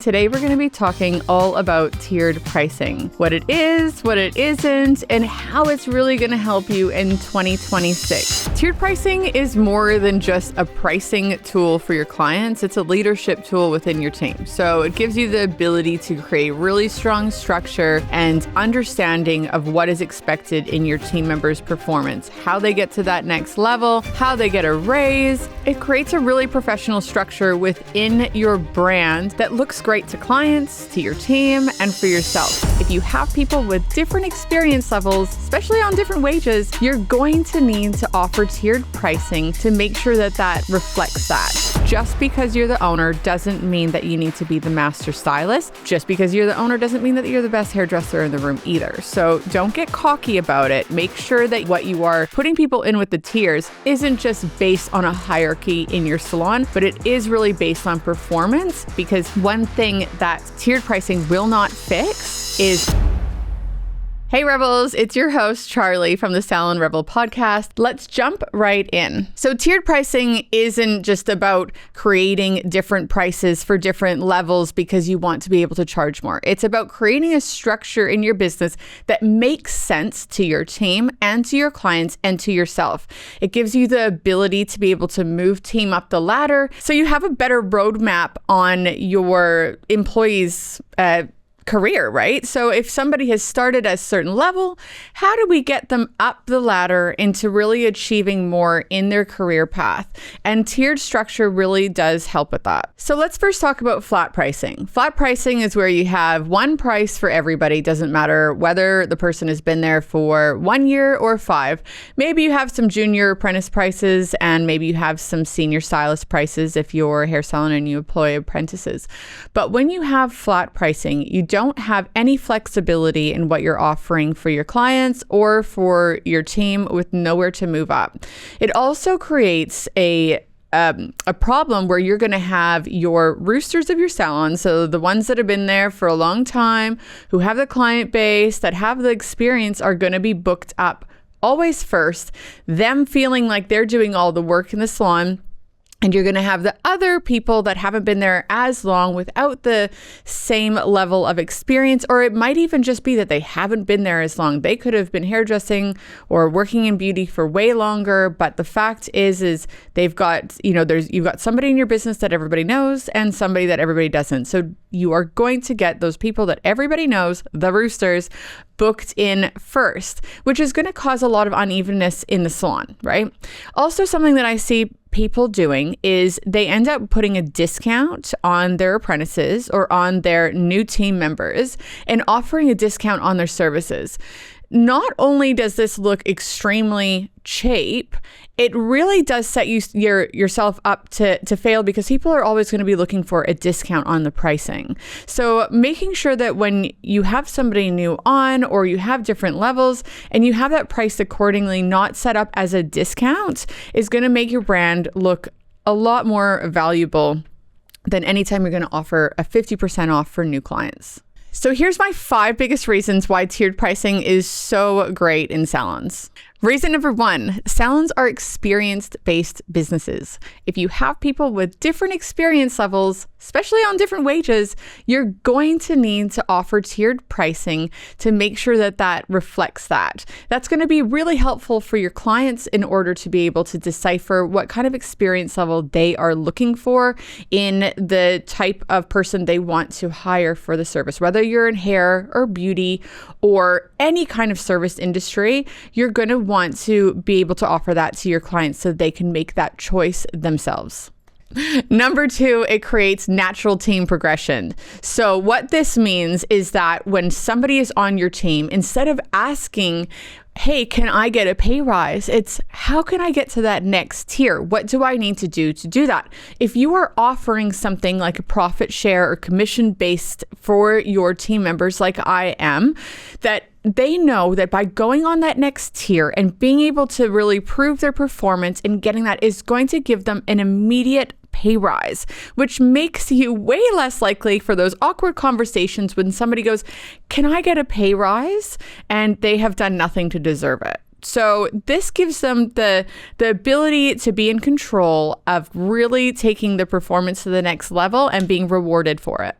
Today, we're going to be talking all about tiered pricing, what it is, what it isn't, and how it's really going to help you in 2026. Tiered pricing is more than just a pricing tool for your clients. It's a leadership tool within your team. So it gives you the ability to create really strong structure and understanding of what is expected in your team members' performance, how they get to that next level, how they get a raise. It creates a really professional structure within your brand that looks great to clients, to your team, and for yourself. If you have people with different experience levels, especially on different wages, you're going to need to offer tiered pricing to make sure that that reflects that. Just because you're the owner doesn't mean that you need to be the master stylist. Just because you're the owner doesn't mean that you're the best hairdresser in the room either. So don't get cocky about it. Make sure that what you are putting people in with the tiers isn't just based on a hierarchy in your salon, but it is really based on performance, because one thing that tiered pricing will not fix is... Hey Rebels, it's your host, Charlie from the Salon Rebel podcast. Let's jump right in. So tiered pricing isn't just about creating different prices for different levels because you want to be able to charge more. It's about creating a structure in your business that makes sense to your team and to your clients and to yourself. It gives you the ability to be able to move team up the ladder so you have a better roadmap on your employees' career, right? So if somebody has started at a certain level, how do we get them up the ladder into really achieving more in their career path? And tiered structure really does help with that. So let's first talk about flat pricing. Flat pricing is where you have one price for everybody. Doesn't matter whether the person has been there for 1 year or 5. Maybe you have some junior apprentice prices, and maybe you have some senior stylist prices if you're a hair salon and you employ apprentices. But when you have flat pricing, you don't have any flexibility in what you're offering for your clients or for your team, with nowhere to move up. It also creates a problem where you're going to have your roosters of your salon, so the ones that have been there for a long time, who have the client base, that have the experience, are going to be booked up always first, them feeling like they're doing all the work in the salon. And you're going to have the other people that haven't been there as long without the same level of experience, or it might even just be that they haven't been there as long. They could have been hairdressing or working in beauty for way longer, but the fact is they've got, you've got somebody in your business that everybody knows and somebody that everybody doesn't. So you are going to get those people that everybody knows, the roosters, booked in first, which is going to cause a lot of unevenness in the salon, right? Also, something that I see people doing is they end up putting a discount on their apprentices or on their new team members and offering a discount on their services. Not only does this look extremely cheap, it really does set yourself up to fail, because people are always going to be looking for a discount on the pricing. So making sure that when you have somebody new on, or you have different levels and you have that priced accordingly, not set up as a discount, is going to make your brand look a lot more valuable than anytime you're going to offer a 50% off for new clients. So here's my 5 biggest reasons why tiered pricing is so great in salons. Reason number 1, salons are experience-based businesses. If you have people with different experience levels, especially on different wages, you're going to need to offer tiered pricing to make sure that that reflects that. That's going to be really helpful for your clients in order to be able to decipher what kind of experience level they are looking for in the type of person they want to hire for the service. Whether you're in hair or beauty or any kind of service industry, you're going to want to be able to offer that to your clients so they can make that choice themselves. Number 2, it creates natural team progression. So what this means is that when somebody is on your team, instead of asking, hey, can I get a pay rise? It's, how can I get to that next tier? What do I need to do that? If you are offering something like a profit share or commission based for your team members, like I am, that they know that by going on that next tier and being able to really prove their performance and getting that is going to give them an immediate pay rise, which makes you way less likely for those awkward conversations when somebody goes, can I get a pay rise? And they have done nothing to deserve it. So this gives them the ability to be in control of really taking the performance to the next level and being rewarded for it.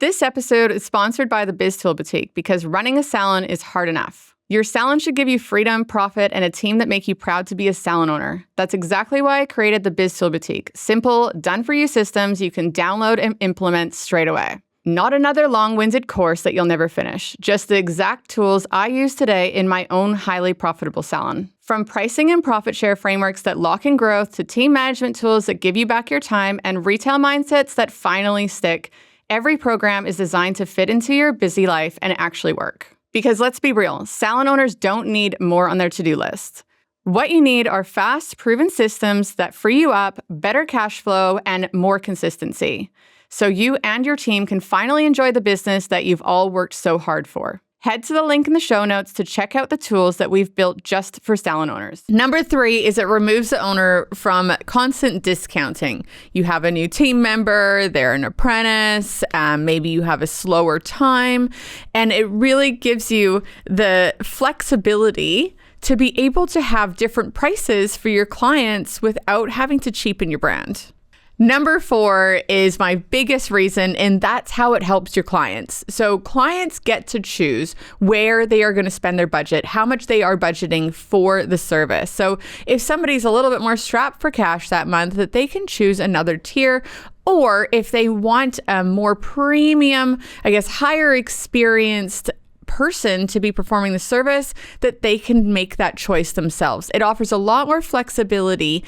This episode is sponsored by the BizTool Boutique because running a salon is hard enough. Your salon should give you freedom, profit, and a team that make you proud to be a salon owner. That's exactly why I created the BizTool Boutique. Simple, done-for-you systems you can download and implement straight away. Not another long-winded course that you'll never finish. Just the exact tools I use today in my own highly profitable salon. From pricing and profit share frameworks that lock in growth to team management tools that give you back your time and retail mindsets that finally stick, every program is designed to fit into your busy life and actually work. Because let's be real, salon owners don't need more on their to-do list. What you need are fast, proven systems that free you up, better cash flow, and more consistency. So you and your team can finally enjoy the business that you've all worked so hard for. Head to the link in the show notes to check out the tools that we've built just for salon owners. Number 3 is it removes the owner from constant discounting. You have a new team member, they're an apprentice, maybe you have a slower time, and it really gives you the flexibility to be able to have different prices for your clients without having to cheapen your brand. Number 4 is my biggest reason, and that's how it helps your clients. So clients get to choose where they are going to spend their budget, how much they are budgeting for the service. So if somebody's a little bit more strapped for cash that month, that they can choose another tier, or if they want a more premium, higher experienced person to be performing the service, that they can make that choice themselves. It offers a lot more flexibility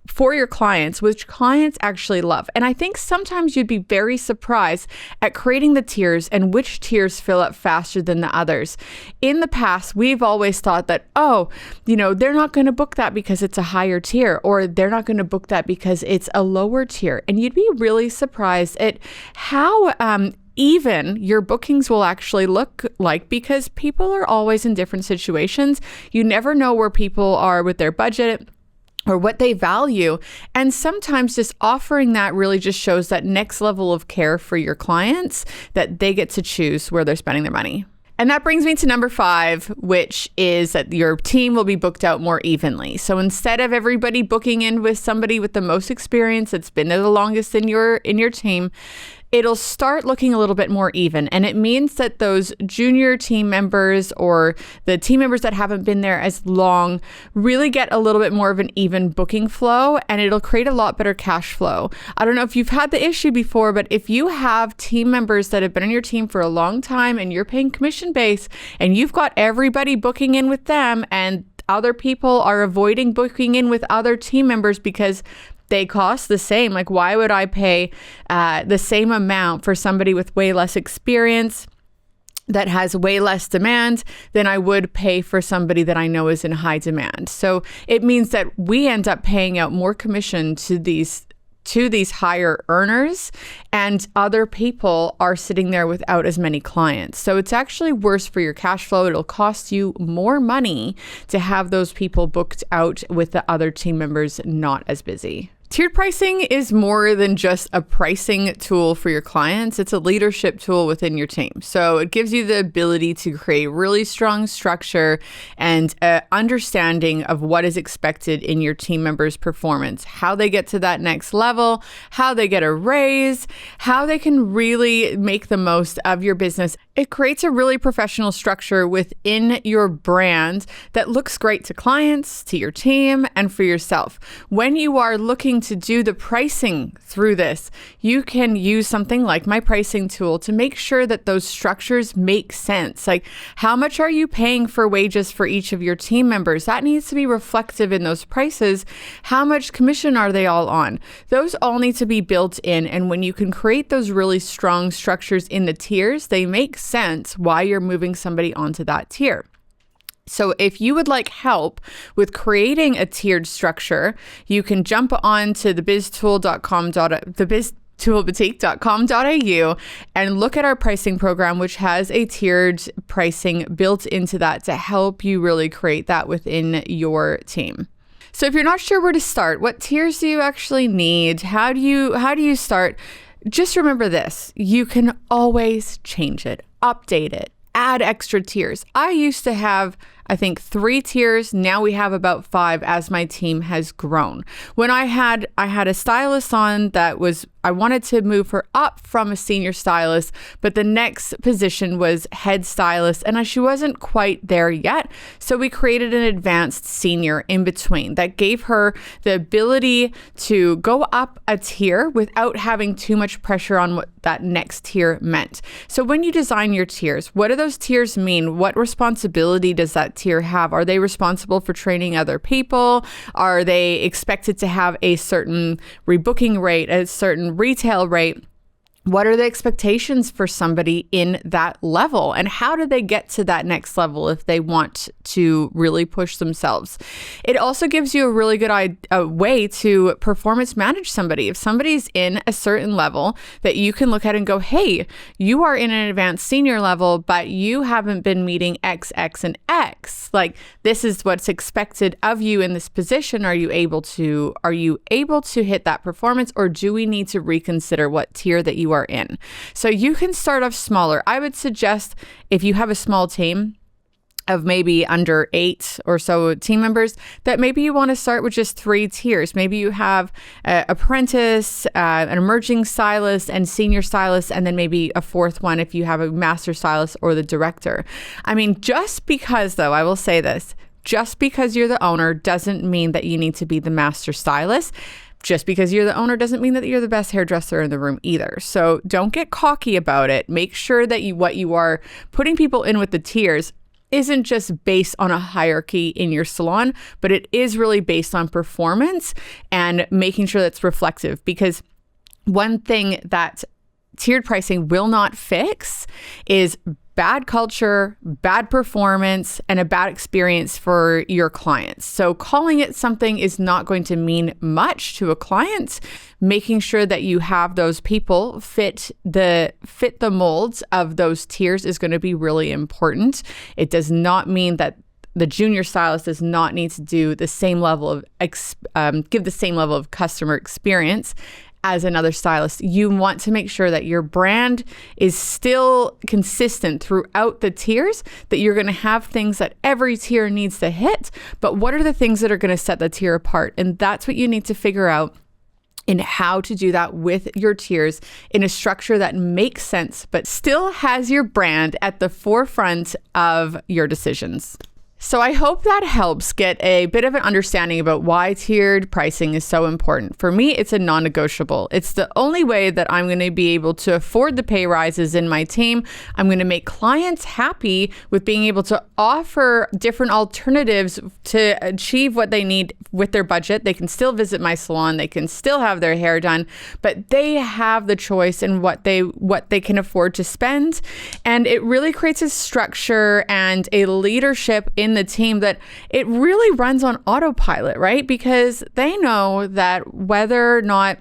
for your clients, which clients actually love. And I think sometimes you'd be very surprised at creating the tiers and which tiers fill up faster than the others. In the past, we've always thought that, they're not going to book that because it's a higher tier, or they're not going to book that because it's a lower tier. And you'd be really surprised at how even your bookings will actually look like, because people are always in different situations. You never know where people are with their budget or what they value. And sometimes just offering that really just shows that next level of care for your clients, that they get to choose where they're spending their money. And that brings me to number 5, which is that your team will be booked out more evenly. So instead of everybody booking in with somebody with the most experience that's been there the longest in your team, it'll start looking a little bit more even. And it means that those junior team members or the team members that haven't been there as long really get a little bit more of an even booking flow, and it'll create a lot better cash flow. I don't know if you've had the issue before, but if you have team members that have been on your team for a long time and you're paying commission base and you've got everybody booking in with them and other people are avoiding booking in with other team members because they cost the same. Like, why would I pay the same amount for somebody with way less experience that has way less demand than I would pay for somebody that I know is in high demand? So it means that we end up paying out more commission to these higher earners, and other people are sitting there without as many clients. So it's actually worse for your cash flow. It'll cost you more money to have those people booked out with the other team members not as busy. Tiered pricing is more than just a pricing tool for your clients. It's a leadership tool within your team. So it gives you the ability to create really strong structure and understanding of what is expected in your team members' performance, how they get to that next level, how they get a raise, how they can really make the most of your business. It creates a really professional structure within your brand that looks great to clients, to your team, and for yourself. When you are looking to do the pricing through this, you can use something like my pricing tool to make sure that those structures make sense. Like, how much are you paying for wages for each of your team members? That needs to be reflective in those prices. How much commission are they all on? Those all need to be built in. And when you can create those really strong structures in the tiers, they make sense why you're moving somebody onto that tier. So if you would like help with creating a tiered structure, you can jump on to thebiztoolboutique.com.au and look at our pricing program, which has a tiered pricing built into that to help you really create that within your team. So if you're not sure where to start, what tiers do you actually need? How do you start? Just remember this, you can always change it, update it, add extra tiers. I used to have I think 3 tiers. Now we have about 5 as my team has grown. When I had a stylist on that I wanted to move her up from a senior stylist, but the next position was head stylist, and she wasn't quite there yet. So we created an advanced senior in between that gave her the ability to go up a tier without having too much pressure on what that next tier meant. So when you design your tiers, what do those tiers mean? What responsibility does that tier have? Are they responsible for training other people? Are they expected to have a certain rebooking rate, a certain retail rate? What are the expectations for somebody in that level? And how do they get to that next level if they want to really push themselves? It also gives you a really good way to performance manage somebody. If somebody's in a certain level that you can look at and go, hey, you are in an advanced senior level, but you haven't been meeting X, X, and X. Like, this is what's expected of you in this position. Are you able to hit that performance, or do we need to reconsider what tier that you are in? So you can start off smaller. I would suggest, if you have a small team of maybe under 8 or so team members, that maybe you want to start with just 3 tiers. Maybe you have apprentice, an emerging stylist, and senior stylist, and then maybe a 4th one if you have a master stylist or the director. I mean, just because, though, I will say this, just because you're the owner doesn't mean that you need to be the master stylist. Just because you're the owner doesn't mean that you're the best hairdresser in the room either. So don't get cocky about it. Make sure that what you are putting people in with the tiers isn't just based on a hierarchy in your salon, but it is really based on performance and making sure that's reflective. Because one thing that tiered pricing will not fix is bad culture, bad performance, and a bad experience for your clients. So calling it something is not going to mean much to a client. Making sure that you have those people fit the molds of those tiers is going to be really important. It does not mean that the junior stylist does not need to do the same level of give the same level of customer experience as another stylist. You want to make sure that your brand is still consistent throughout the tiers, that you're going to have things that every tier needs to hit, but what are the things that are going to set the tier apart? And that's what you need to figure out in how to do that with your tiers in a structure that makes sense, but still has your brand at the forefront of your decisions. So I hope that helps get a bit of an understanding about why tiered pricing is so important. For me, it's a non-negotiable. It's the only way that I'm going to be able to afford the pay rises in my team. I'm going to make clients happy with being able to offer different alternatives to achieve what they need with their budget. They can still visit my salon. They can still have their hair done, but they have the choice in what they can afford to spend. And it really creates a structure and a leadership in the team that it really runs on autopilot, right? Because they know that whether or not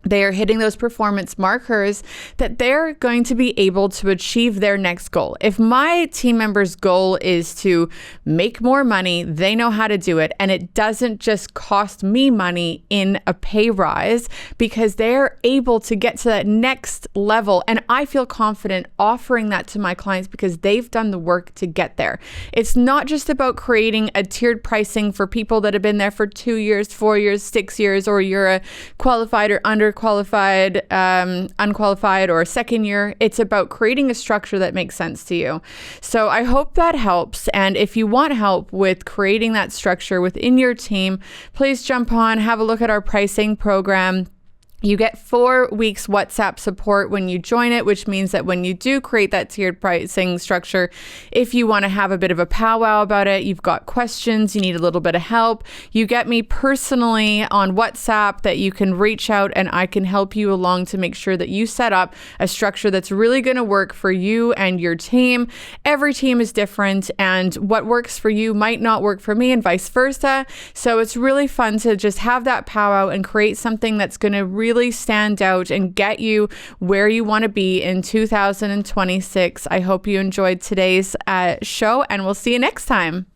they are hitting those performance markers, that they're going to be able to achieve their next goal. If my team member's goal is to make more money, they know how to do it. And it doesn't just cost me money in a pay rise, because they're able to get to that next level. And I feel confident offering that to my clients because they've done the work to get there. It's not just about creating a tiered pricing for people that have been there for 2 years, 4 years, 6 years, or you're a qualified or underqualified, unqualified, or second year. It's about creating a structure that makes sense to you. So I hope that helps. And if you want help with creating that structure within your team, please jump on, have a look at our pricing program. You get 4 weeks WhatsApp support when you join it, which means that when you do create that tiered pricing structure, if you want to have a bit of a powwow about it, you've got questions, you need a little bit of help, you get me personally on WhatsApp that you can reach out and I can help you along to make sure that you set up a structure that's really going to work for you and your team. Every team is different, and what works for you might not work for me, and vice versa. So it's really fun to just have that powwow and create something that's going to really stand out and get you where you want to be in 2026. I hope you enjoyed today's show, and we'll see you next time.